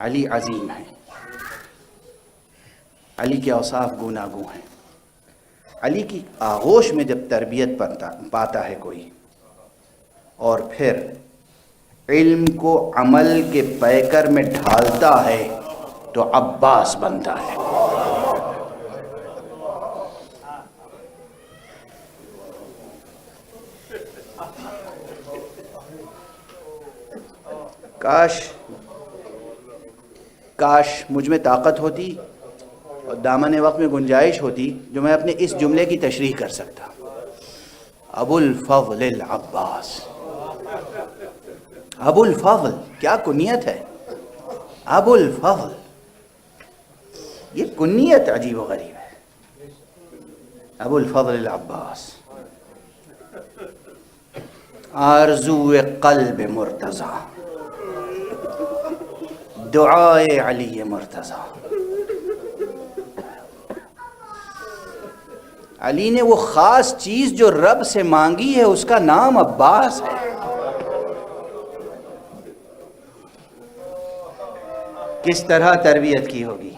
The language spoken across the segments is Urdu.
علی عظیم ہیں، علی کے اوصاف گوناگوں ہیں۔ علی کی آغوش میں جب تربیت پاتا ہے کوئی اور پھر علم کو عمل کے پیکر میں ڈھالتا ہے تو عباس بنتا ہے۔ کاش مجھ میں طاقت ہوتی اور دامن وقت میں گنجائش ہوتی جو میں اپنے اس جملے کی تشریح کر سکتا۔ ابو الفضل العباس، ابو الفضل کیا کنیت ہے، ابو الفضل، یہ کنیت عجیب و غریب ہے۔ ابو الفضل العباس، آرزو قلب مرتضی، دعائے علی مرتضی۔ علی نے وہ خاص چیز جو رب سے مانگی ہے اس کا نام عباس ہے۔ کس طرح تربیت کی ہوگی،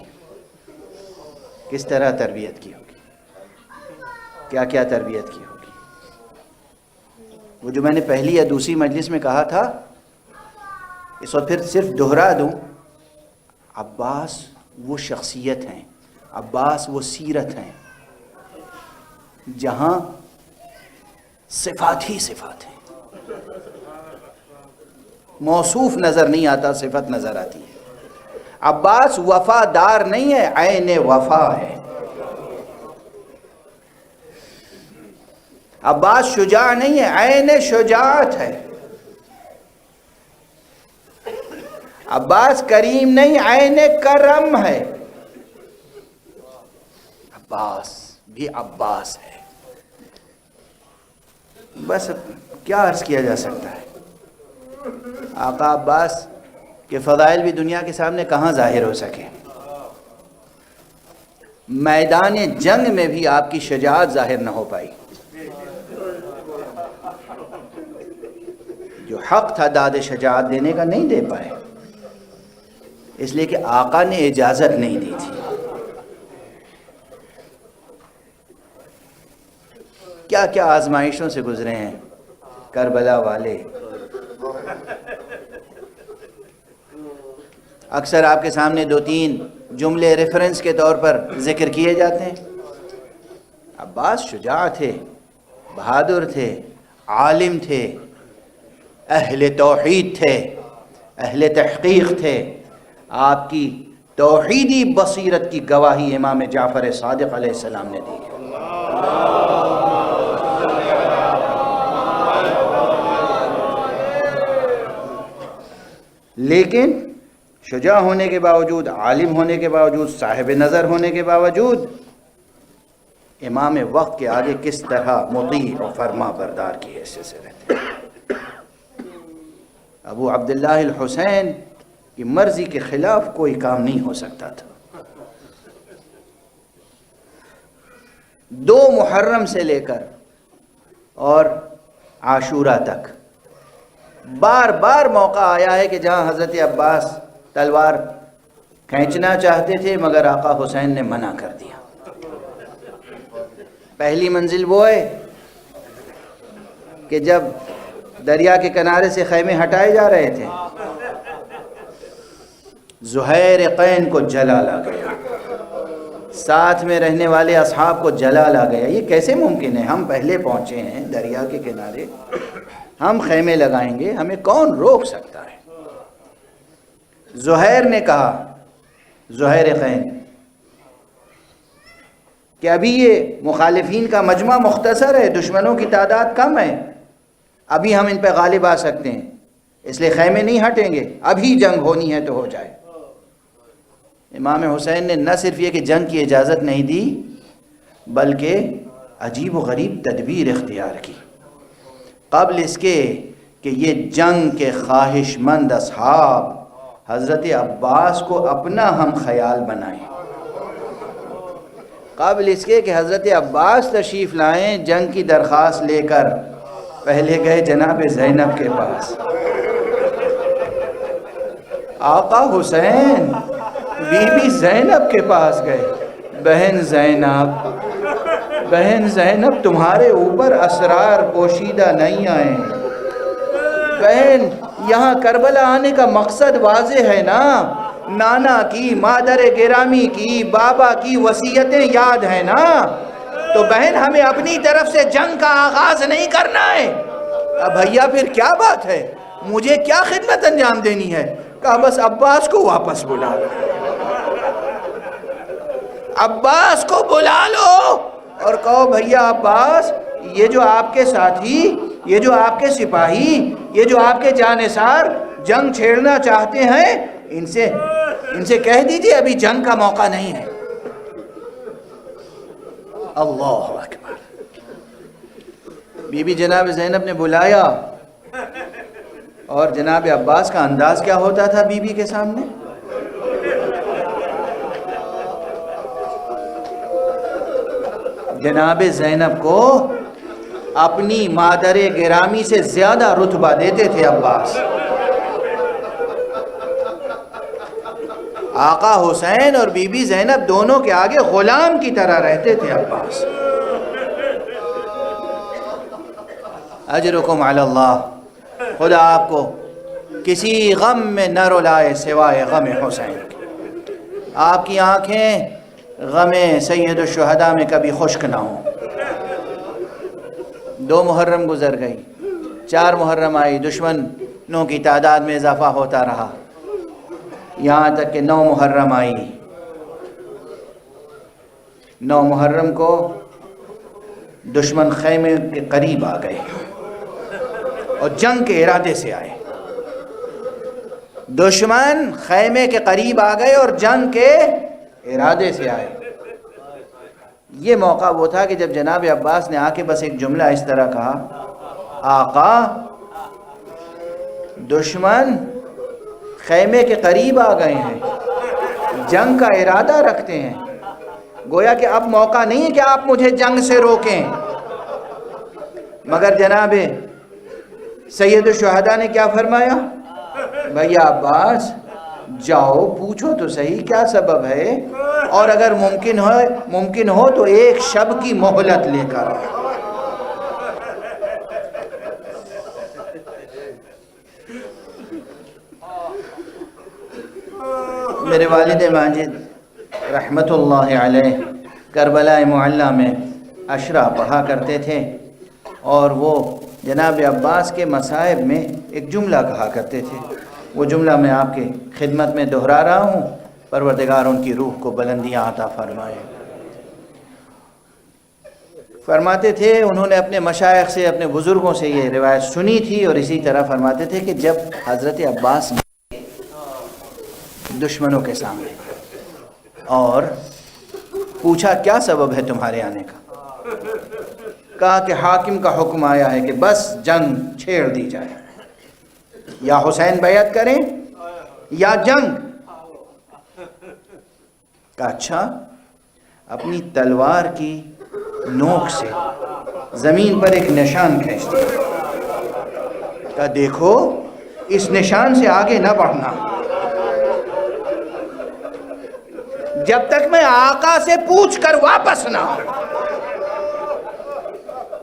کس طرح تربیت کی ہوگی، کیا کیا تربیت کی ہوگی۔ وہ جو میں نے پہلی یا دوسری مجلس میں کہا تھا اس وقت پھر صرف دہرا دوں، عباس وہ شخصیت ہیں، عباس وہ سیرت ہیں جہاں صفات ہی صفات ہیں، موصوف نظر نہیں آتا، صفت نظر آتی ہے۔ عباس وفادار نہیں ہے، عین وفا ہے۔ عباس شجاع نہیں ہے، عین شجاعت ہے۔ عباس کریم نہیں، عین کرم ہے۔ عباس بھی عباس ہے۔ بس کیا عرض کیا جا سکتا ہے، آقا عباس کے فضائل بھی دنیا کے سامنے کہاں ظاہر ہو سکے۔ میدان جنگ میں بھی آپ کی شجاعت ظاہر نہ ہو پائی۔ جو حق تھا داد شجاعت دینے کا نہیں دے پائے، اس لیے کہ آقا نے اجازت نہیں دی تھی۔ کیا کیا آزمائشوں سے گزرے ہیں کربلا والے۔ اکثر آپ کے سامنے دو تین جملے ریفرنس کے طور پر ذکر کیے جاتے ہیں۔ عباس شجاع تھے، بہادر تھے، عالم تھے، اہل توحید تھے، اہل تحقیق تھے۔ آپ کی توحیدی بصیرت کی گواہی امام جعفر صادق علیہ السلام نے دی ہے۔ لیکن شجاع ہونے کے باوجود، عالم ہونے کے باوجود، صاحب نظر ہونے کے باوجود امام وقت کے آگے کس طرح مطیع و فرما بردار کی حیثیت سے رہتے ہیں۔ ابو عبداللہ الحسین کی مرضی کے خلاف کوئی کام نہیں ہو سکتا تھا۔ 2 محرم سے لے کر اور عاشورہ تک بار بار موقع آیا ہے کہ جہاں حضرت عباس تلوار کھینچنا چاہتے تھے مگر آقا حسین نے منع کر دیا۔ پہلی منزل وہ ہے کہ جب دریا کے کنارے سے خیمے ہٹائے جا رہے تھے، زہیر قین کو جلال آ گیا، ساتھ میں رہنے والے اصحاب کو جلال آ گیا۔ یہ کیسے ممکن ہے؟ ہم پہلے پہنچے ہیں دریا کے کنارے، ہم خیمے لگائیں گے، ہمیں کون روک سکتا ہے؟ زہیر نے کہا، زہیر قین، کہ ابھی یہ مخالفین کا مجمع مختصر ہے، دشمنوں کی تعداد کم ہے، ابھی ہم ان پہ غالب آ سکتے ہیں، اس لیے خیمے نہیں ہٹیں گے، ابھی جنگ ہونی ہے تو ہو جائے۔ امام حسین نے نہ صرف یہ کہ جنگ کی اجازت نہیں دی بلکہ عجیب و غریب تدبیر اختیار کی۔ قبل اس کے کہ یہ جنگ کے خواہش مند اصحاب حضرت عباس کو اپنا ہم خیال بنائیں، قبل اس کے کہ حضرت عباس تشریف لائیں جنگ کی درخواست لے کر، پہلے گئے جناب زینب کے پاس، آقا حسین بی بی زینب کے پاس گئے. بہن زینب تمہارے اوپر اسرار پوشیدہ نہیں آئے. بہن یہاں کربلا آنے کا مقصد واضح ہے نا. نانا کی، مادر گرامی کی، بابا کی وصیتیں یاد ہیں نا. تو بہن ہمیں اپنی طرف سے جنگ کا آغاز نہیں کرنا ہے. بھیا پھر کیا بات ہے، مجھے کیا خدمت انجام دینی ہے؟ کہا بس عباس کو واپس بلا لو. عباس کو بلا لو اور کہو بھیا عباس، یہ جو آپ کے ساتھی، یہ جو آپ کے سپاہی، یہ جو آپ کے جانثار جنگ چھیڑنا چاہتے ہیں، ان سے کہہ دیجئے ابھی جنگ کا موقع نہیں ہے. اللہ اکبر. بی بی جناب زینب نے بلایا، اور جناب عباس کا انداز کیا ہوتا تھا بی بی کے سامنے؟ جناب زینب کو اپنی مادر گرامی سے زیادہ رتبہ دیتے تھے عباس. آقا حسین اور بی بی زینب دونوں کے آگے غلام کی طرح رہتے تھے عباس. اجرکم علی اللہ. خدا آپ کو کسی غم میں نہ رلائے سوائے غم حسین. آپ کی آنکھیں غم سید الشہداء میں کبھی خشک نہ ہوں. 2 محرم گزر گئی، 4 محرم آئی، دشمنوں کی تعداد میں اضافہ ہوتا رہا، یہاں تک کہ 9 محرم آئی. 9 محرم کو دشمن خیمے کے قریب آ گئے اور جنگ کے ارادے سے آئے. دشمن خیمے کے قریب آ گئے اور جنگ کے ارادے سے آئے. یہ موقع وہ تھا کہ جب جناب عباس نے آ کے بس ایک جملہ اس طرح کہا، آقا دشمن خیمے کے قریب آ گئے ہیں، جنگ کا ارادہ رکھتے ہیں. گویا کہ اب موقع نہیں ہے کہ آپ مجھے جنگ سے روکیں. مگر جناب سید الشہداء نے کیا فرمایا؟ بھیا عباس جاؤ پوچھو تو صحیح کیا سبب ہے، اور اگر ممکن ہو تو 1 شب کی مہلت لے کر. میرے والد ماجد رحمت اللہ علیہ کربلا معلی میں عشرہ پڑھا کرتے تھے، اور وہ جناب عباس کے مصائب میں ایک جملہ کہا کرتے تھے. وہ جملہ میں آپ کے خدمت میں دہرا رہا ہوں. پروردگار ان کی روح کو بلندیاں عطا فرمائے. فرماتے تھے انہوں نے اپنے مشائخ سے، اپنے بزرگوں سے یہ روایت سنی تھی، اور اسی طرح فرماتے تھے کہ جب حضرت عباس دشمنوں کے سامنے اور پوچھا کیا سبب ہے تمہارے آنے کا، کہا کہ حاکم کا حکم آیا ہے کہ بس جنگ چھیڑ دی جائے، یا حسین بیعت کریں یا جنگ. کہا اچھا. اپنی تلوار کی نوک سے زمین پر ایک نشان کھینچ دیا. کہا دیکھو اس نشان سے آگے نہ بڑھنا جب تک میں آقا سے پوچھ کر واپس نہ ہوں.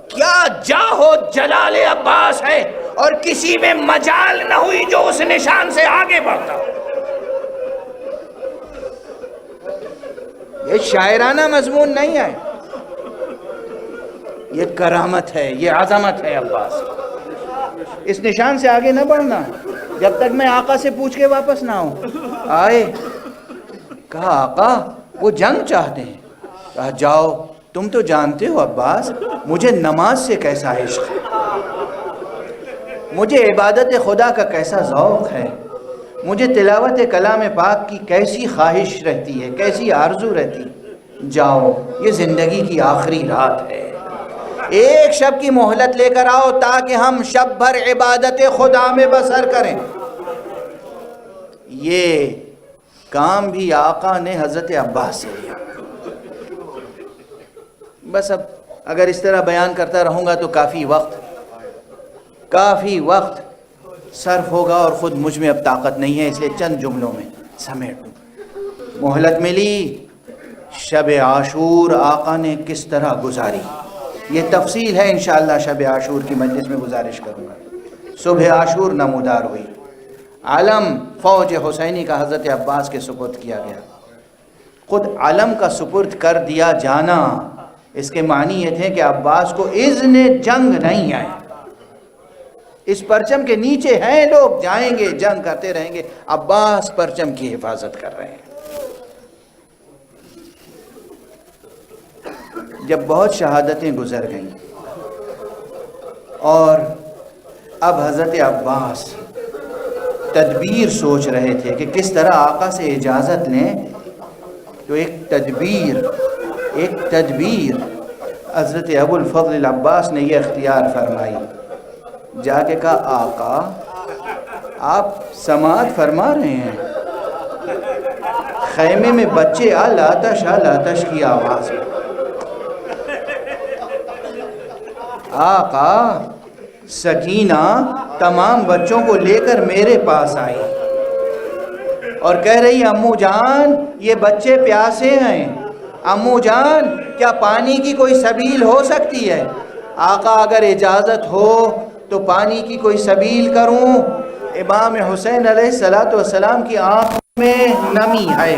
کیا جاہو جلال عباس ہے، اور کسی میں مجال نہ ہوئی جو اس نشان سے آگے بڑھتا. یہ شاعرانہ مضمون نہیں ہے، یہ کرامت ہے، یہ عظمت ہے عباس. اس نشان سے آگے نہ بڑھنا جب تک میں آقا سے پوچھ کے واپس نہ ہوں. آئے، کہا آقا وہ جنگ چاہتے ہیں. کہا جاؤ، تم تو جانتے ہو عباس مجھے نماز سے کیسا عشق ہے، مجھے عبادت خدا کا کیسا ذوق ہے، مجھے تلاوت کلام پاک کی کیسی خواہش رہتی ہے، کیسی آرزو رہتی. جاؤ، یہ زندگی کی آخری رات ہے، 1 شب کی مہلت لے کر آؤ تاکہ ہم شب بھر عبادت خدا میں بسر کریں. یہ کام بھی آقا نے حضرت عباس سے لیا. بس اب اگر اس طرح بیان کرتا رہوں گا تو کافی وقت صرف ہوگا اور خود مجھ میں اب طاقت نہیں ہے، اس لیے چند جملوں میں سمیٹ دوں۔ مہلت ملی، شب عاشور آقا نے کس طرح گزاری، یہ تفصیل ہے انشاءاللہ شب عاشور کی مجلس میں گزارش کروں گا۔ صبح عاشور نمودار ہوئی، علم فوج حسینی کا حضرت عباس کے سپرد کیا گیا۔ خود علم کا سپرد کر دیا جانا، اس کے معنی یہ تھے کہ عباس کو اذن جنگ نہیں آئے، اس پرچم کے نیچے ہیں لوگ، جائیں گے جنگ کرتے رہیں گے، عباس پرچم کی حفاظت کر رہے ہیں۔ جب بہت شہادتیں گزر گئیں اور اب حضرت عباس تدبیر سوچ رہے تھے کہ کس طرح آقا سے اجازت لیں، تو ایک تدبیر حضرت ابو الفضل العباس نے یہ اختیار فرمائی، جا کے کہا آقا آپ سماعت فرما رہے ہیں، خیمے میں بچے لاتش لاتش کی آواز، آقا سکینہ تمام بچوں کو لے کر میرے پاس آئی اور کہہ رہی امو جان یہ بچے پیاسے ہیں، امو جان کیا پانی کی کوئی سبیل ہو سکتی ہے؟ آقا اگر اجازت ہو تو پانی کی کوئی سبیل کروں۔ امام حسین علیہ السلام کی آنکھوں میں نمی ہے،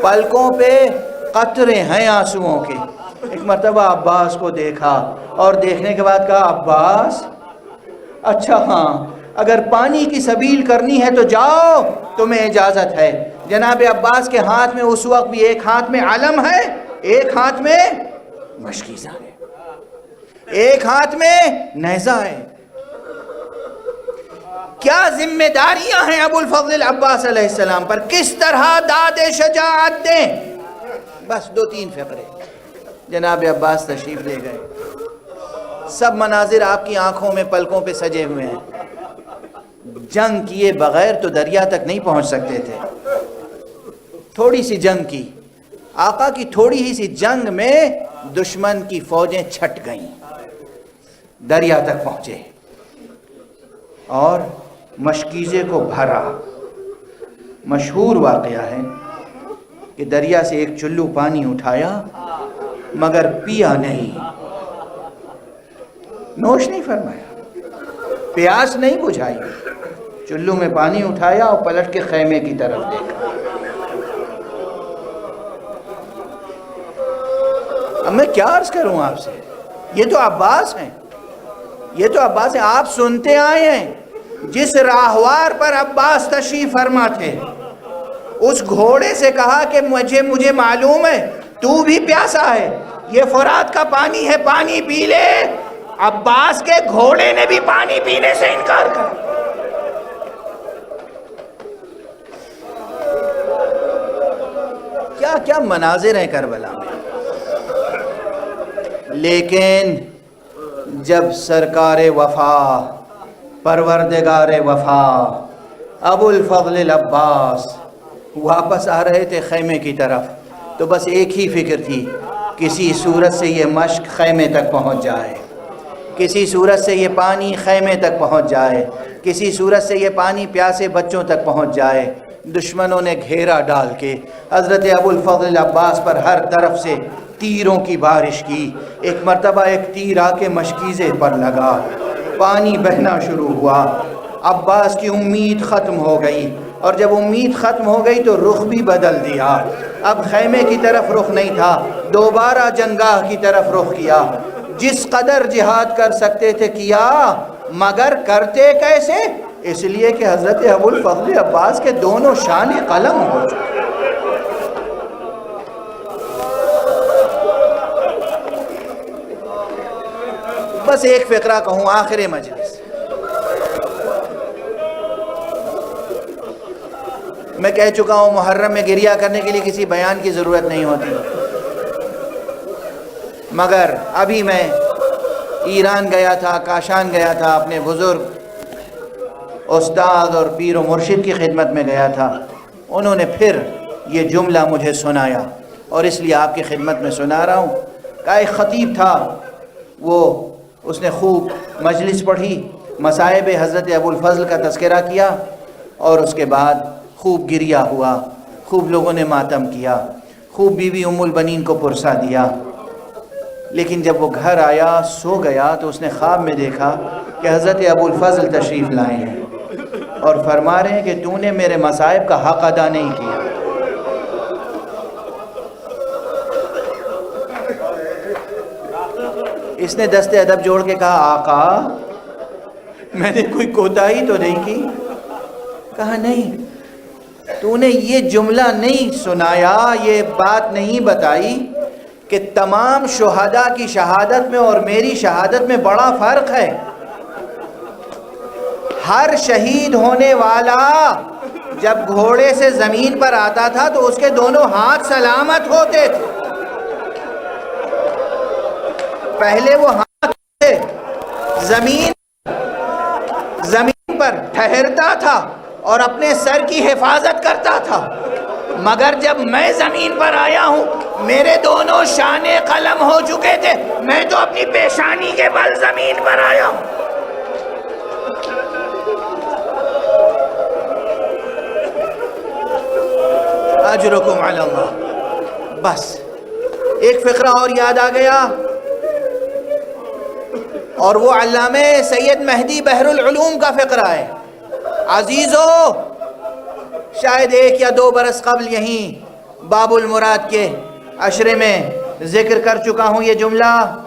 پلکوں پہ قطرے ہیں آنسوؤں کے۔ ایک مرتبہ عباس کو دیکھا اور دیکھنے کے بعد کہا عباس اچھا ہاں اگر پانی کی سبیل کرنی ہے تو جاؤ، تمہیں اجازت ہے۔ جناب عباس کے ہاتھ میں اس وقت بھی ایک ہاتھ میں علم ہے، ایک ہاتھ میں مشکیزہ ہے، ایک ہاتھ میں نیزہ ہے۔ کیا ذمہ داریاں ہیں ابو الفضل العباس علیہ السلام پر، کس طرح داد شجاعت دیں؟ بس 2-3 فقرے۔ جناب عباس تشریف لے گئے، سب مناظر آپ کی آنکھوں میں پلکوں پہ سجے ہوئے ہیں۔ جنگ کیے بغیر تو دریا تک نہیں پہنچ سکتے تھے، تھوڑی سی جنگ کی، آقا کی تھوڑی ہی سی جنگ میں دشمن کی فوجیں چھٹ گئیں، دریا تک پہنچے اور مشکیزے کو بھرا۔ مشہور واقعہ ہے کہ دریا سے ایک چلو پانی اٹھایا مگر پیا نہیں، نوش نہیں فرمایا، پیاس نہیں بجھائی، چلو میں پانی اٹھایا اور پلٹ کے خیمے کی طرف دیکھا۔ اب میں کیا عرض کروں آپ سے، یہ تو عباس ہیں، یہ تو عباس ہیں، آپ سنتے آئے ہیں جس راہوار پر عباس تشریف فرما تھے، اس گھوڑے سے کہا کہ مجھے معلوم ہے تو بھی پیاسا ہے، یہ فرات کا پانی ہے، پانی پی لے۔ عباس کے گھوڑے نے بھی پانی پینے سے انکار کر۔ کیا کیا مناظر ہیں کربلا میں۔ لیکن جب سرکار وفا، پروردگار وفا ابو الفضل العباس واپس آ رہے تھے خیمے کی طرف، تو بس ایک ہی فکر تھی، کسی صورت سے یہ مشک خیمے تک پہنچ جائے، کسی صورت سے یہ پانی خیمے تک پہنچ جائے، کسی صورت سے یہ پانی پیاسے بچوں تک پہنچ جائے۔ دشمنوں نے گھیرا ڈال کے حضرت ابو الفضل العباس پر ہر طرف سے تیروں کی بارش کی۔ ایک مرتبہ ایک تیر آ کے مشکیزے پر لگا، پانی بہنا شروع ہوا، عباس کی امید ختم ہو گئی، اور جب امید ختم ہو گئی تو رخ بھی بدل دیا۔ اب خیمے کی طرف رخ نہیں تھا، دوبارہ جنگاہ کی طرف رخ کیا۔ جس قدر جہاد کر سکتے تھے کیا، مگر کرتے کیسے؟ اس لیے کہ حضرت ابو الفضل عباس کے دونوں شان قلم ہو چکے۔ بس ایک فقرہ کہوں آخر مجلس، میں کہہ چکا ہوں محرم میں گریہ کرنے کے لیے کسی بیان کی ضرورت نہیں ہوتی، مگر ابھی میں ایران گیا تھا، کاشان گیا تھا، اپنے بزرگ استاد اور پیر و مرشد کی خدمت میں گیا تھا، انہوں نے پھر یہ جملہ مجھے سنایا اور اس لیے آپ کی خدمت میں سنا رہا ہوں۔ کہ ایک خطیب تھا، اس نے خوب مجلس پڑھی مصائب حضرت ابو الفضل کا تذکرہ کیا اور اس کے بعد خوب گریہ ہوا، خوب لوگوں نے ماتم کیا، خوب بی بی ام البنین کو پرسا دیا۔ لیکن جب وہ گھر آیا، سو گیا، تو اس نے خواب میں دیکھا کہ حضرت ابو الفضل تشریف لائے ہیں اور فرما رہے ہیں کہ تو نے میرے مصائب کا حق ادا نہیں کیا۔ اس نے دست ادب جوڑ کے کہا آقا میں نے کوئی کوتاہی تو نہیں کی؟ کہا نہیں، تو نے یہ جملہ نہیں سنایا، یہ بات نہیں بتائی کہ تمام شہداء کی شہادت میں اور میری شہادت میں بڑا فرق ہے۔ ہر شہید ہونے والا جب گھوڑے سے زمین پر آتا تھا تو اس کے دونوں ہاتھ سلامت ہوتے تھے، پہلے وہ ہاتھ سے زمین پر ٹھہرتا تھا اور اپنے سر کی حفاظت کرتا تھا، مگر جب میں زمین پر آیا ہوں میرے دونوں شانے قلم ہو چکے تھے، میں تو اپنی پیشانی کے بل زمین پر آیا ہوں۔ اجرکم علی اللہ۔ بس ایک فقرہ اور یاد آ گیا، اور وہ علامہ سید مہدی بحر العلوم کا فقرہ ہے۔ عزیزو، شاید 1 یا 2 برس قبل یہیں باب المراد کے عشرے میں ذکر کر چکا ہوں یہ جملہ۔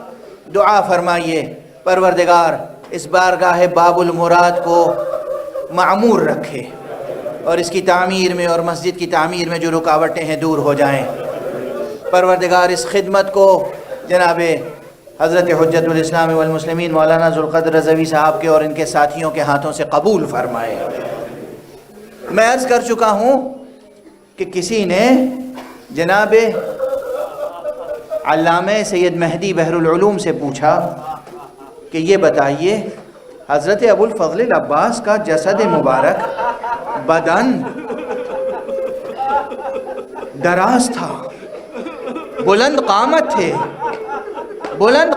دعا فرمائیے پروردگار اس بارگاہ باب المراد کو معمور رکھے اور اس کی تعمیر میں اور مسجد کی تعمیر میں جو رکاوٹیں ہیں دور ہو جائیں۔ پروردگار اس خدمت کو جناب حضرت حجت الاسلام والمسلمین مولانا ذوالقدر رضوی صاحب کے اور ان کے ساتھیوں کے ہاتھوں سے قبول فرمائے۔ میں عرض کر چکا ہوں کہ کسی نے جناب علامہ سید مہدی بحر العلوم سے پوچھا کہ یہ بتائیے حضرت ابو الفضل العباس کا جسد مبارک بدن دراز تھا، بلند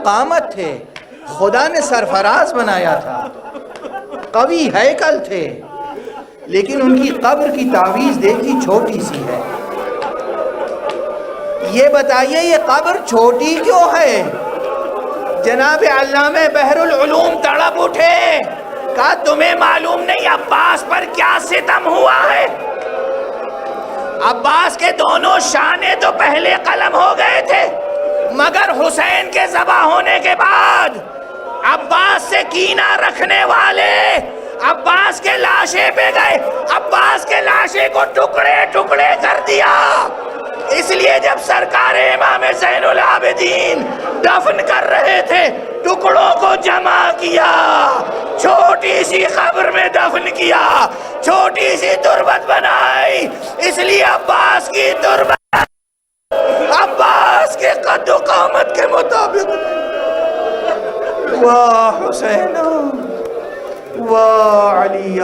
قامت تھے، خدا نے سرفراز بنایا تھا، قوی ہیکل تھے، لیکن ان کی قبر کی تعویذ دیکھی چھوٹی سی ہے۔ یہ بتائیے یہ قبر چھوٹی کیوں ہے؟ جناب علامہ بحر العلوم تڑپ اٹھے، کہا تمہیں معلوم نہیں عباس پر کیا ستم ہوا ہے؟ عباس کے دونوں شانے تو پہلے قلم ہو گئے تھے، مگر حسین کے ذبح ہونے کے بعد عباس سے کینہ رکھنے والے عباس کے لاشے پہ گئے، عباس کے لاشے کو ٹکڑے ٹکڑے کر دیا۔ اس لیے جب سرکار امام زین العابدین دفن کر رہے تھے ٹکڑوں کو جمع کیا، چھوٹی سی قبر میں دفن کیا، چھوٹی سی تربت بنائی، اس لیے عباس کی تربت عباس کے قد و قامت کے مطابق۔ واہ حسین واہ علی